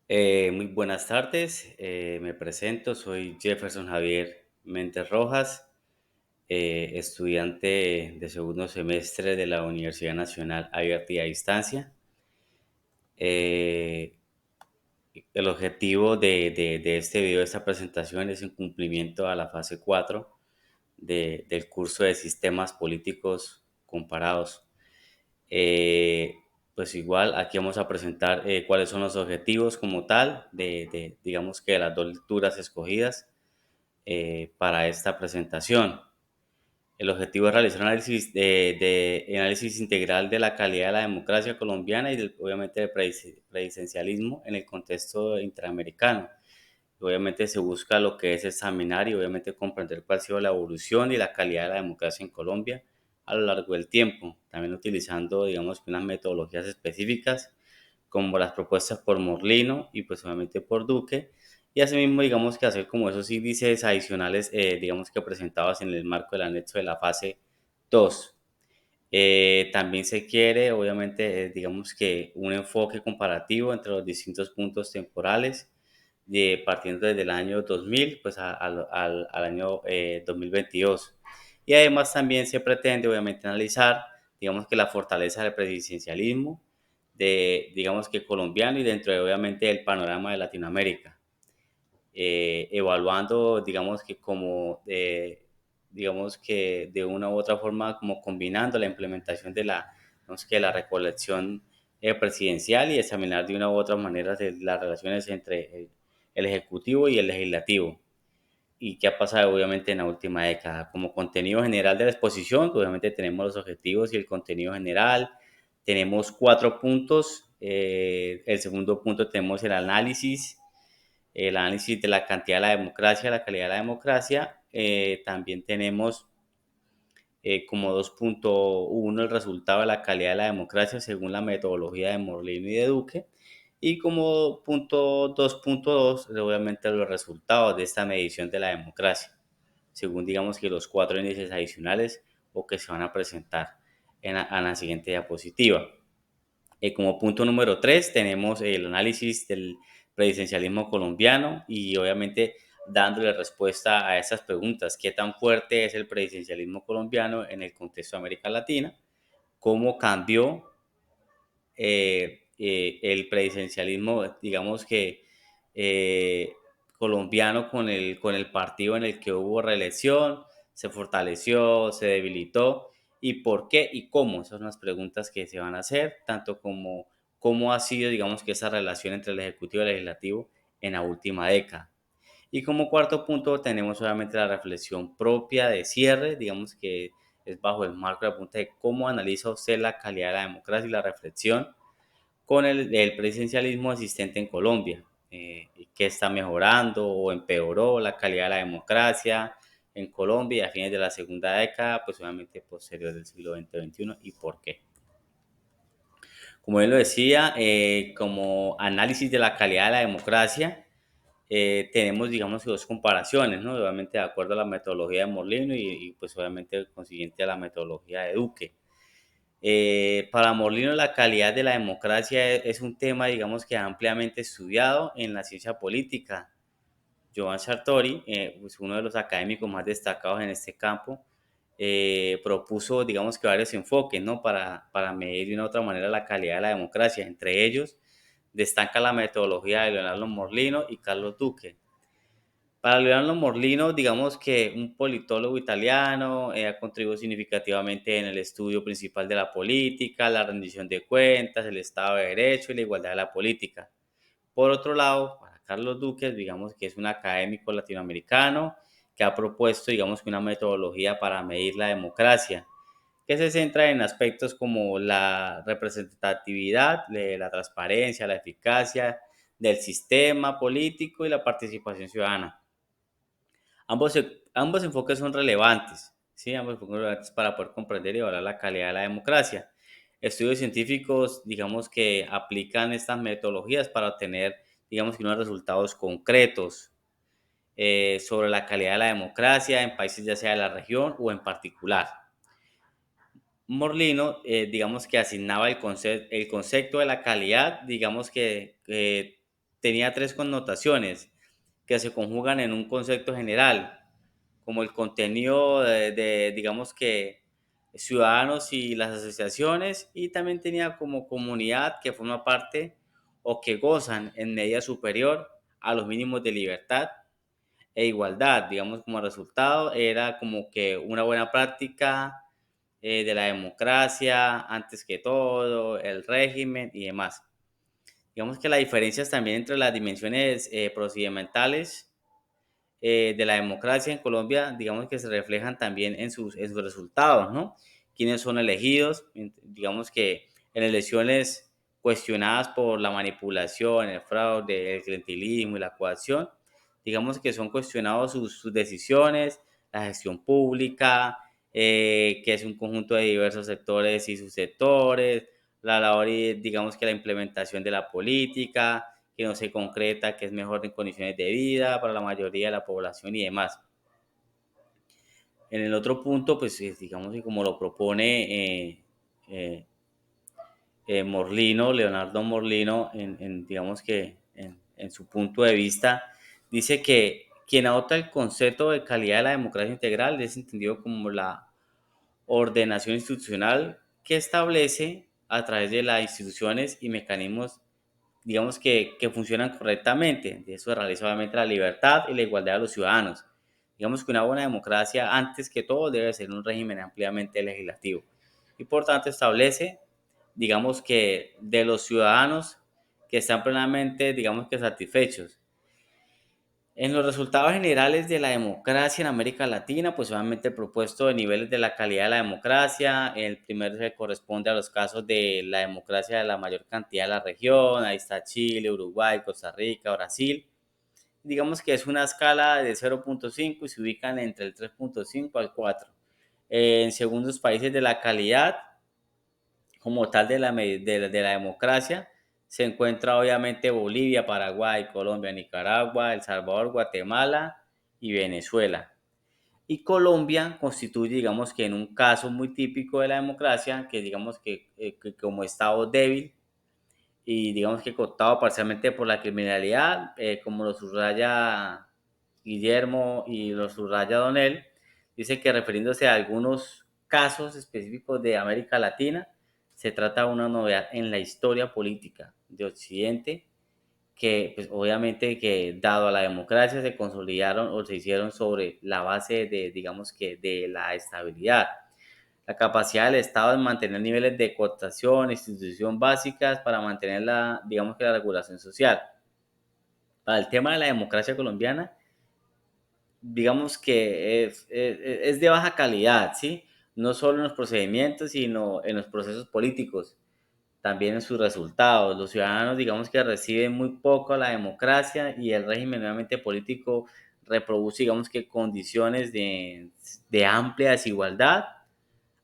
Muy buenas tardes, me presento, soy Jefferson Javier Méndez Rojas, estudiante de segundo semestre de la Universidad Nacional Abierta y a Distancia. Eh, el objetivo de este video, de esta presentación, es en cumplimiento a la fase 4 del curso de Sistemas Políticos Comparados. Eh, pues igual aquí vamos a presentar cuáles son los objetivos como tal digamos que de las dos lecturas escogidas para esta presentación. El objetivo es realizar un análisis, análisis integral de la calidad de la democracia colombiana y obviamente del presidencialismo en el contexto interamericano. Obviamente se busca lo que es examinar y obviamente comprender cuál ha sido la evolución y la calidad de la democracia en Colombia a lo largo del tiempo, también utilizando, digamos, unas metodologías específicas como las propuestas por Morlino y pues obviamente por Duque, y asimismo, digamos que hacer como esos índices adicionales, digamos que presentados en el marco del anexo de la fase 2. También se quiere, obviamente, digamos que un enfoque comparativo entre los distintos puntos temporales, partiendo desde el año 2000 pues al año 2022. Y además también se pretende, obviamente, analizar, digamos que la fortaleza del presidencialismo, digamos que colombiano y dentro de, obviamente, el panorama de Latinoamérica, evaluando, digamos que de una u otra forma, como combinando la implementación de digamos que la recolección presidencial y examinar de una u otra manera las relaciones entre el Ejecutivo y el Legislativo. Y qué ha pasado, obviamente, en la última década. Como contenido general de la exposición, obviamente tenemos los objetivos y el contenido general. Tenemos 4 puntos. El segundo punto tenemos el análisis de la cantidad de la democracia, la calidad de la democracia. También tenemos como 2.1 el resultado de la calidad de la democracia según la metodología de Morlino y de Duque. Y como punto 2.2, obviamente los resultados de esta medición de la democracia, según digamos que los 4 índices adicionales o que se van a presentar en la siguiente diapositiva. Como punto número 3 tenemos el análisis del presidencialismo colombiano y obviamente dándole respuesta a esas preguntas. ¿Qué tan fuerte es el presidencialismo colombiano en el contexto de América Latina? ¿Cómo cambió el presidencialismo, digamos que colombiano con el partido en el que hubo reelección? ¿Se fortaleció, se debilitó? ¿Y por qué y cómo? Esas son las preguntas que se van a hacer, tanto como cómo ha sido, digamos que esa relación entre el Ejecutivo y el Legislativo en la última década. Y como cuarto punto tenemos obviamente la reflexión propia de cierre, digamos que es bajo el marco de la pregunta de cómo analiza usted la calidad de la democracia y la reflexión con el presidencialismo existente en Colombia. ¿Qué está mejorando o empeoró la calidad de la democracia en Colombia a fines de la segunda década, pues obviamente posterior del siglo XX-XXI, y por qué? Como él lo decía, como análisis de la calidad de la democracia, tenemos, digamos, dos comparaciones, ¿no? Obviamente de acuerdo a la metodología de Morlino pues obviamente consiguiente a la metodología de Duque. Para Morlino, la calidad de la democracia es un tema, digamos, que ampliamente estudiado en la ciencia política. Joan Sartori, pues uno de los académicos más destacados en este campo, propuso, digamos, que varios enfoques, ¿no? Para medir de una u otra manera la calidad de la democracia. Entre ellos, destaca la metodología de Leonardo Morlino y Carlos Duque. Para Leonardo Morlino, digamos que un politólogo italiano, ha contribuido significativamente en el estudio principal de la política, la rendición de cuentas, el Estado de Derecho y la igualdad de la política. Por otro lado, para Carlos Duque, digamos que es un académico latinoamericano que ha propuesto, digamos que una metodología para medir la democracia, que se centra en aspectos como la representatividad, la transparencia, la eficacia del sistema político y la participación ciudadana. Ambos enfoques son relevantes, ¿sí? Ambos enfoques son relevantes para poder comprender y evaluar la calidad de la democracia. Estudios científicos, digamos que aplican estas metodologías para obtener, digamos que unos resultados concretos sobre la calidad de la democracia en países ya sea de la región o en particular. Morlino, digamos que asignaba el concepto de la calidad, digamos que tenía tres connotaciones que se conjugan en un concepto general, como el contenido digamos que, ciudadanos y las asociaciones, y también tenía como comunidad que forma parte o que gozan en medida superior a los mínimos de libertad e igualdad. Digamos, como resultado era como que una buena práctica de la democracia antes que todo, el régimen y demás. Digamos que las diferencias también entre las dimensiones procedimentales de la democracia en Colombia, digamos que se reflejan también en sus resultados, ¿no? Quiénes son elegidos, digamos que en elecciones cuestionadas por la manipulación, el fraude, el clientelismo y la coacción, digamos que son cuestionados sus decisiones, la gestión pública, que es un conjunto de diversos sectores y subsectores, la labor y digamos que la implementación de la política, que no se concreta, que es mejor en condiciones de vida para la mayoría de la población y demás. En el otro punto, pues digamos que como lo propone eh, Morlino, Leonardo Morlino, digamos que en su punto de vista, dice que quien adopta el concepto de calidad de la democracia integral es entendido como la ordenación institucional que establece a través de las instituciones y mecanismos digamos que funcionan correctamente. De eso realiza obviamente la libertad y la igualdad de los ciudadanos. Digamos que una buena democracia, antes que todo, debe ser un régimen ampliamente legislativo. Y por tanto establece, digamos que de los ciudadanos que están plenamente, digamos que satisfechos. En los resultados generales de la democracia en América Latina, pues obviamente el propuesto de niveles de la calidad de la democracia, el primero se corresponde a los casos de la democracia de la mayor cantidad de la región, ahí está Chile, Uruguay, Costa Rica, Brasil. Digamos que es una escala de 0.5 y se ubican entre el 3.5 al 4. En segundos países de la calidad, como tal de la democracia, se encuentra obviamente Bolivia, Paraguay, Colombia, Nicaragua, El Salvador, Guatemala y Venezuela. Y Colombia constituye, digamos que en un caso muy típico de la democracia, que digamos que como Estado débil y digamos que cooptado parcialmente por la criminalidad, como lo subraya Guillermo y lo subraya Donel, dice que refiriéndose a algunos casos específicos de América Latina, se trata de una novedad en la historia política de Occidente, que pues, obviamente que dado a la democracia se consolidaron o se hicieron sobre la base de, digamos que, de la estabilidad. La capacidad del Estado de mantener niveles de cooptación, institución básicas para mantener la, digamos que la regulación social. Para el tema de la democracia colombiana, digamos que es de baja calidad, ¿sí? No solo en los procedimientos, sino en los procesos políticos, también en sus resultados. Los ciudadanos, digamos que reciben muy poco a la democracia y el régimen nuevamente político reproduce, digamos que condiciones de amplia desigualdad,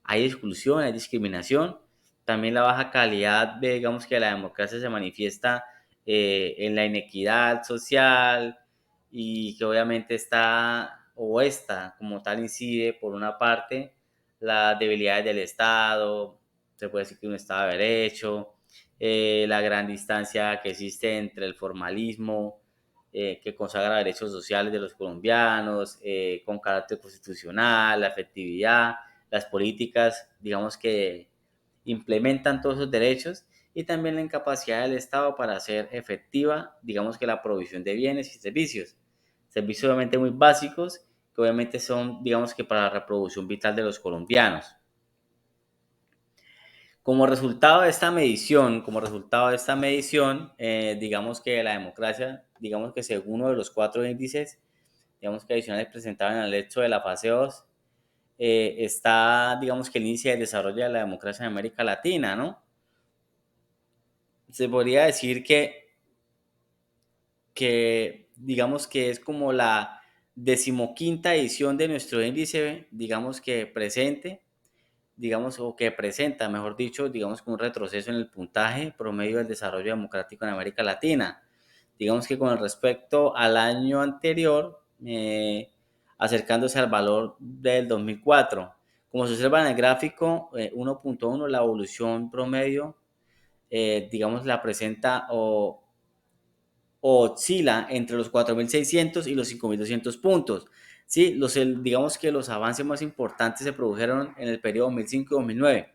hay exclusión, hay discriminación. También la baja calidad de, digamos que la democracia se manifiesta en la inequidad social y que obviamente está o esta como tal incide por una parte las debilidades del Estado, se puede decir que un Estado de derecho, la gran distancia que existe entre el formalismo que consagra derechos sociales de los colombianos con carácter constitucional, la efectividad, las políticas, digamos que implementan todos esos derechos y también la incapacidad del Estado para hacer efectiva, digamos que la provisión de bienes y servicios obviamente muy básicos que obviamente son, digamos que para la reproducción vital de los colombianos. Como resultado de esta medición, digamos que la democracia, digamos que según uno de los cuatro índices, digamos que adicionales presentados en el hecho de la fase 2, está, digamos que el índice de desarrollo de la democracia en América Latina, ¿no? Se podría decir que digamos que es como la decimoquinta edición de nuestro índice, digamos que presente, digamos, o que presenta, mejor dicho, digamos que un retroceso en el puntaje promedio del desarrollo democrático en América Latina. Digamos que con respecto al año anterior, acercándose al valor del 2004. Como se observa en el gráfico 1.1, la evolución promedio, digamos, la presenta o oscila entre los 4.600 y los 5.200 puntos. ¿Sí? Digamos que los avances más importantes se produjeron en el periodo 2005-2009.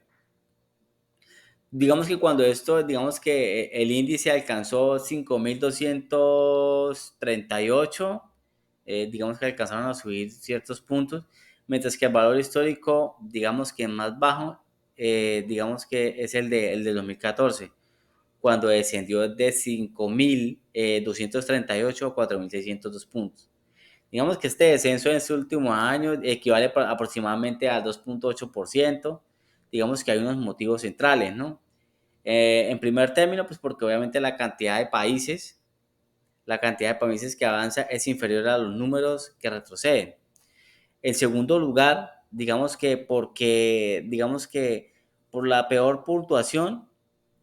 Digamos que cuando digamos que el índice alcanzó 5.238, digamos que alcanzaron a subir ciertos puntos, mientras que el valor histórico, digamos que más bajo, digamos que es el de 2014, cuando descendió de 5.238 a 4.602 puntos. Digamos que este descenso en este último año equivale aproximadamente al 2.8%. Digamos que hay unos motivos centrales, ¿no? En primer término, pues porque obviamente la cantidad de países que avanza es inferior a los números que retroceden. En segundo lugar, digamos que por la peor puntuación,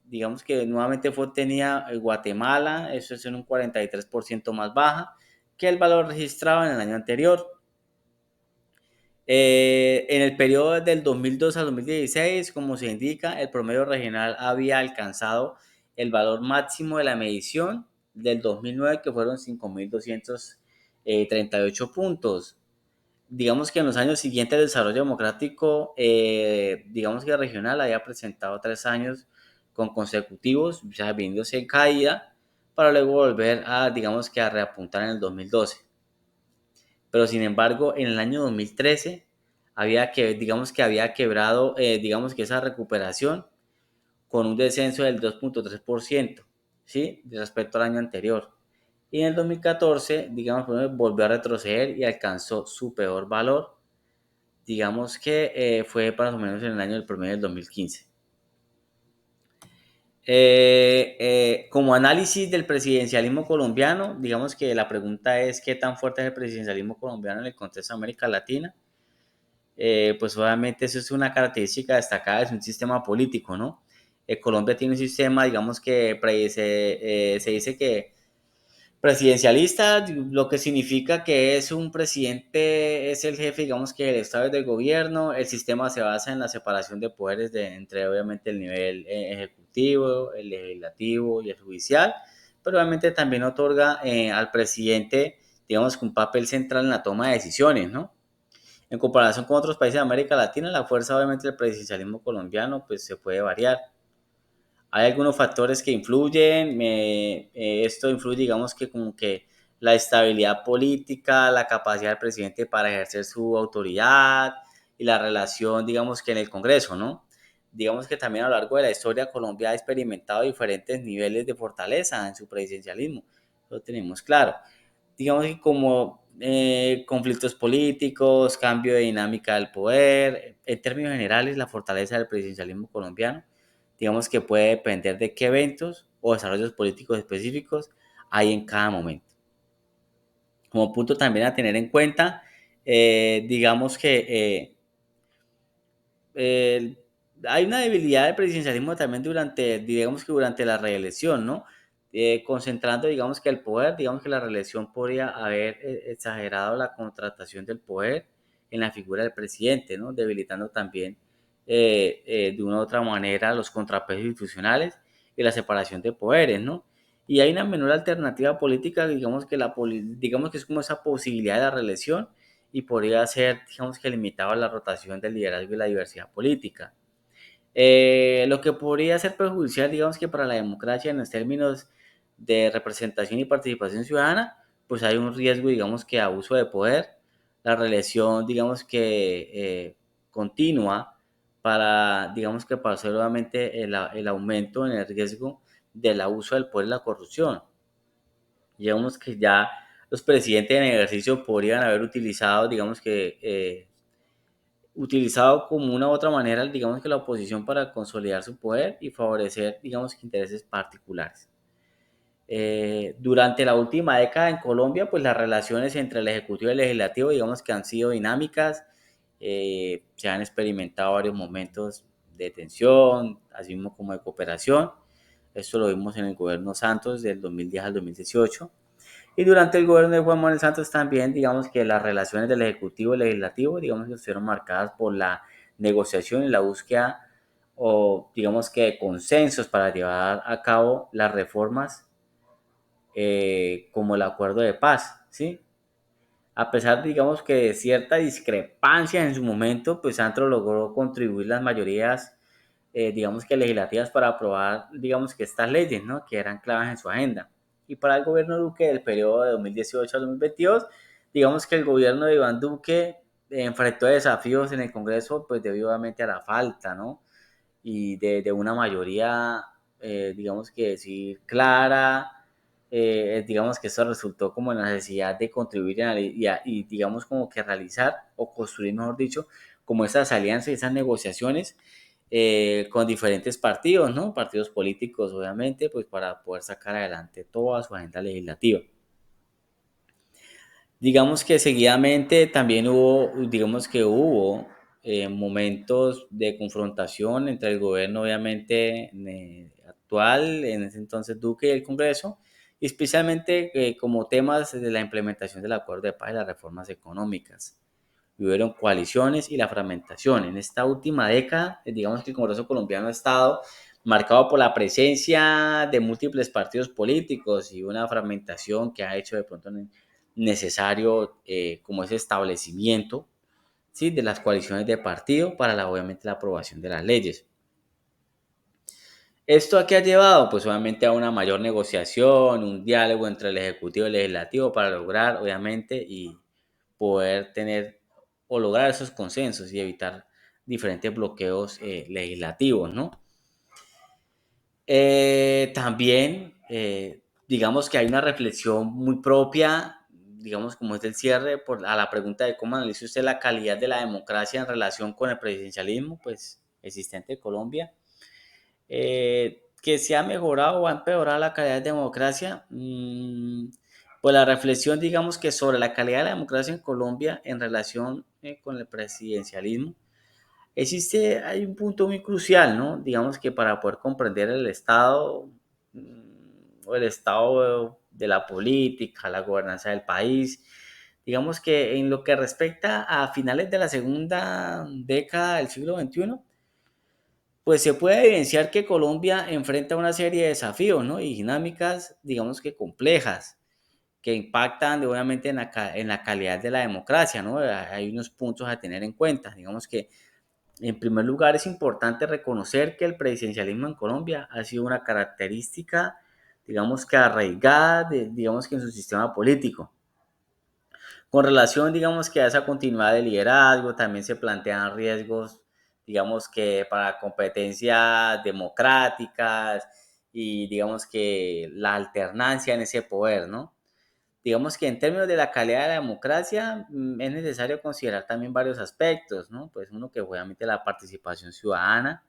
digamos que nuevamente fue obtenida Guatemala, eso es en un 43% más baja que el valor registrado en el año anterior. En el periodo del 2002 al 2016, como se indica, el promedio regional había alcanzado el valor máximo de la medición del 2009, que fueron 5.238 puntos. Digamos que en los años siguientes el desarrollo democrático, digamos que regional, había presentado 3 años consecutivos, o sea, viniéndose en caída, para luego volver digamos que a reapuntar en el 2012. Pero sin embargo, en el año 2013 digamos que había quebrado, digamos que esa recuperación con un descenso del 2.3%, ¿sí? Respecto al año anterior. Y en el 2014, digamos, volvió a retroceder y alcanzó su peor valor, digamos que fue más o menos en el año del promedio del 2015. Como análisis del presidencialismo colombiano, digamos que la pregunta es qué tan fuerte es el presidencialismo colombiano en el contexto de América Latina. Pues obviamente eso es una característica destacada, es un sistema político, ¿no? Colombia tiene un sistema, digamos que se dice que presidencialista, lo que significa que es un presidente, es el jefe, digamos que el Estado es del gobierno, el sistema se basa en la separación de poderes entre obviamente el nivel ejecutivo, el legislativo y el judicial, pero obviamente también otorga al presidente, digamos que un papel central en la toma de decisiones, ¿no? En comparación con otros países de América Latina, la fuerza obviamente del presidencialismo colombiano pues se puede variar. Hay algunos factores que influyen, esto influye digamos que como que la estabilidad política, la capacidad del presidente para ejercer su autoridad y la relación digamos que en el Congreso, ¿no? Digamos que también a lo largo de la historia Colombia ha experimentado diferentes niveles de fortaleza en su presidencialismo, lo tenemos claro. Digamos que como conflictos políticos, cambio de dinámica del poder, en términos generales la fortaleza del presidencialismo colombiano, digamos que puede depender de qué eventos o desarrollos políticos específicos hay en cada momento. Como punto también a tener en cuenta, digamos que eh, hay una debilidad del presidencialismo también digamos que durante la reelección, ¿no? Concentrando, digamos que el poder, digamos que la reelección podría haber exagerado la contratación del poder en la figura del presidente, ¿no? Debilitando también de una u otra manera los contrapesos institucionales y la separación de poderes, ¿no? Y hay una menor alternativa política, digamos que es como esa posibilidad de la reelección y podría ser, digamos que limitado a la rotación del liderazgo y la diversidad política. Lo que podría ser perjudicial, digamos que para la democracia en los términos de representación y participación ciudadana, pues hay un riesgo, digamos que abuso de poder, la reelección, digamos que continua digamos que para hacer nuevamente el aumento en el riesgo del abuso del poder y la corrupción. Digamos que ya los presidentes en ejercicio podrían haber utilizado, digamos que, utilizado como una u otra manera, digamos que la oposición para consolidar su poder y favorecer, digamos que intereses particulares. Durante la última década en Colombia, pues las relaciones entre el Ejecutivo y el Legislativo, digamos que han sido dinámicas, se han experimentado varios momentos de tensión, así mismo como de cooperación. Esto lo vimos en el gobierno Santos del 2010 al 2018. Y durante el gobierno de Juan Manuel Santos también, digamos que las relaciones del Ejecutivo y Legislativo, digamos que estuvieron marcadas por la negociación y la búsqueda o digamos que de consensos para llevar a cabo las reformas como el acuerdo de paz, ¿sí? A pesar, digamos que de cierta discrepancia en su momento, pues Santos logró contribuir las mayorías, digamos que legislativas para aprobar, digamos que estas leyes, ¿no? Que eran claves en su agenda. Y para el gobierno Duque del periodo de 2018 a 2022, digamos que el gobierno de Iván Duque enfrentó desafíos en el Congreso, pues debido obviamente a la falta, ¿no? Y de una mayoría, digamos que decir, clara. Digamos que eso resultó como en la necesidad de contribuir y digamos como que realizar o construir, mejor dicho, como esas alianzas y esas negociaciones con diferentes partidos, ¿no? Partidos políticos, obviamente, pues para poder sacar adelante toda su agenda legislativa. Digamos que seguidamente también digamos que hubo momentos de confrontación entre el gobierno, obviamente, actual, en ese entonces Duque y el Congreso, y especialmente como temas de la implementación del acuerdo de paz y las reformas económicas. Hubieron coaliciones y la fragmentación. En esta última década, digamos que el Congreso colombiano ha estado marcado por la presencia de múltiples partidos políticos y una fragmentación que ha hecho de pronto necesario como ese establecimiento, ¿sí? De las coaliciones de partido para obviamente la aprobación de las leyes. ¿Esto a qué ha llevado? Pues obviamente a una mayor negociación, un diálogo entre el Ejecutivo y el Legislativo para lograr, obviamente, y poder tener o lograr esos consensos y evitar diferentes bloqueos legislativos, ¿no? También, digamos que hay una reflexión muy propia, digamos como es del cierre, a la pregunta de cómo analiza usted la calidad de la democracia en relación con el presidencialismo, pues, existente en Colombia. Que se ha mejorado o ha empeorado la calidad de democracia. Pues la reflexión, digamos que sobre la calidad de la democracia en Colombia en relación con el presidencialismo, hay un punto muy crucial, ¿no? Digamos que para poder comprender el estado o el estado de la política, la gobernanza del país, digamos que en lo que respecta a finales de la segunda década del siglo XXI, pues se puede evidenciar que Colombia enfrenta una serie de desafíos, ¿no? Y dinámicas, digamos que complejas, que impactan obviamente en la calidad de la democracia, ¿no? Hay unos puntos a tener en cuenta. Digamos que, en primer lugar, es importante reconocer que el presidencialismo en Colombia ha sido una característica, digamos que arraigada, digamos que en su sistema político. Con relación, digamos que a esa continuidad de liderazgo, también se plantean riesgos, digamos que para competencias democráticas y digamos que la alternancia en ese poder, ¿no? Digamos que en términos de la calidad de la democracia es necesario considerar también varios aspectos, ¿no? Pues uno que obviamente la participación ciudadana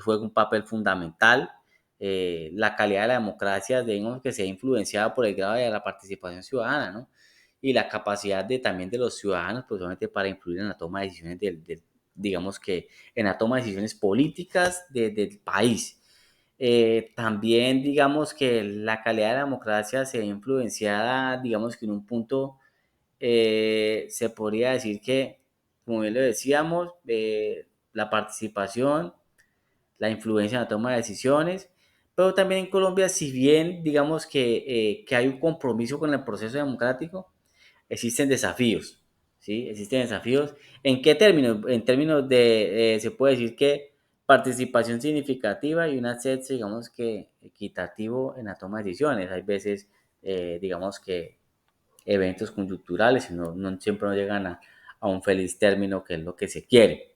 juega un papel fundamental. La calidad de la democracia, digamos que sea influenciada por el grado de la participación ciudadana, ¿no? Y la capacidad también de los ciudadanos, pues obviamente para influir en la toma de decisiones digamos que en la toma de decisiones políticas del país. También digamos que la calidad de la democracia se ve influenciada, digamos que en un punto se podría decir que, como bien lo decíamos, la participación, la influencia en la toma de decisiones, pero también en Colombia, si bien digamos que hay un compromiso con el proceso democrático, existen desafíos, ¿sí? Existen desafíos. ¿En qué términos? En términos de, se puede decir que participación significativa y un acceso, digamos que equitativo en la toma de decisiones. Hay veces, digamos que eventos coyunturales y no siempre no llegan a un feliz término, que es lo que se quiere.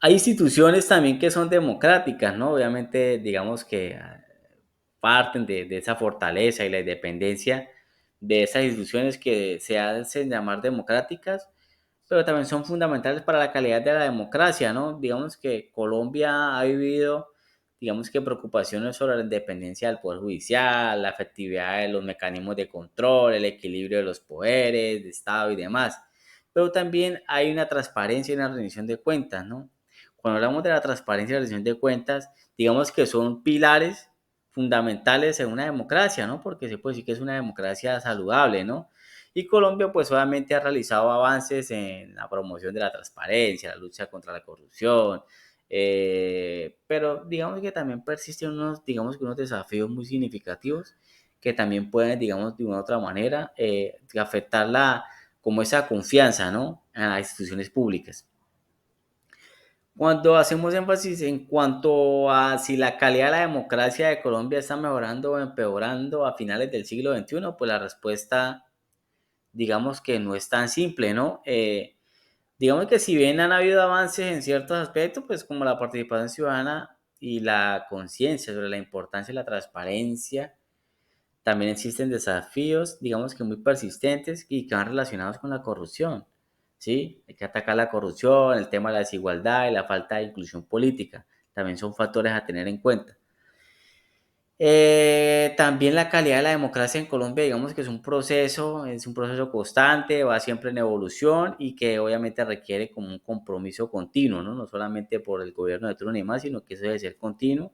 Hay instituciones también que son democráticas, ¿no? Obviamente, digamos que parten de esa fortaleza y la independencia de esas instituciones que se hacen llamar democráticas, pero también son fundamentales para la calidad de la democracia, ¿no? Digamos que Colombia ha vivido, digamos que preocupaciones sobre la independencia del Poder Judicial, la efectividad de los mecanismos de control, el equilibrio de los poderes, de Estado y demás. Pero también hay una transparencia y una rendición de cuentas, ¿no? Cuando hablamos de la transparencia y la rendición de cuentas, digamos que son pilares fundamentales en una democracia, ¿no? Porque se puede decir que es una democracia saludable, ¿no? Y Colombia, pues obviamente ha realizado avances en la promoción de la transparencia, la lucha contra la corrupción, Pero digamos que también persisten unos, digamos que unos desafíos muy significativos que también pueden, digamos, de una u otra manera, afectar como esa confianza, ¿no? En las instituciones públicas. Cuando hacemos énfasis en cuanto a si la calidad de la democracia de Colombia está mejorando o empeorando a finales del siglo XXI, pues la respuesta, digamos que no es tan simple, ¿no? Digamos que si bien han habido avances en ciertos aspectos, pues como la participación ciudadana y la conciencia sobre la importancia de la transparencia, también existen desafíos, digamos que muy persistentes y que van relacionados con la corrupción, ¿sí? Hay que atacar la corrupción, el tema de la desigualdad y la falta de inclusión política. También son factores a tener en cuenta. También la calidad de la democracia en Colombia, digamos que es un proceso constante, va siempre en evolución y que obviamente requiere como un compromiso continuo, ¿no? No solamente por el gobierno de turno ni más, sino que eso debe ser continuo.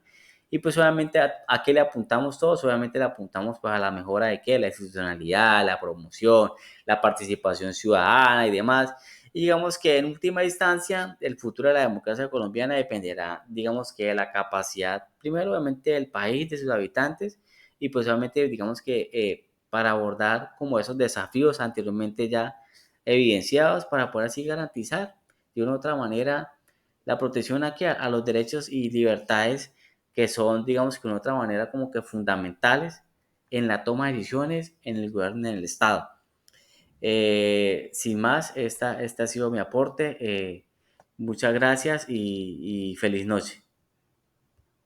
Y pues obviamente a qué le apuntamos todos, obviamente le apuntamos pues a la mejora de qué, la institucionalidad, la promoción, la participación ciudadana y demás. Y digamos que en última instancia, el futuro de la democracia colombiana dependerá, digamos que de la capacidad, primero obviamente del país, de sus habitantes, y pues obviamente digamos que para abordar como esos desafíos anteriormente ya evidenciados, para poder así garantizar de una u otra manera la protección aquí a los derechos y libertades que son, digamos que de una otra manera como que fundamentales en la toma de decisiones, en el gobierno, en el Estado. Sin más, este ha sido mi aporte. Muchas gracias y feliz noche.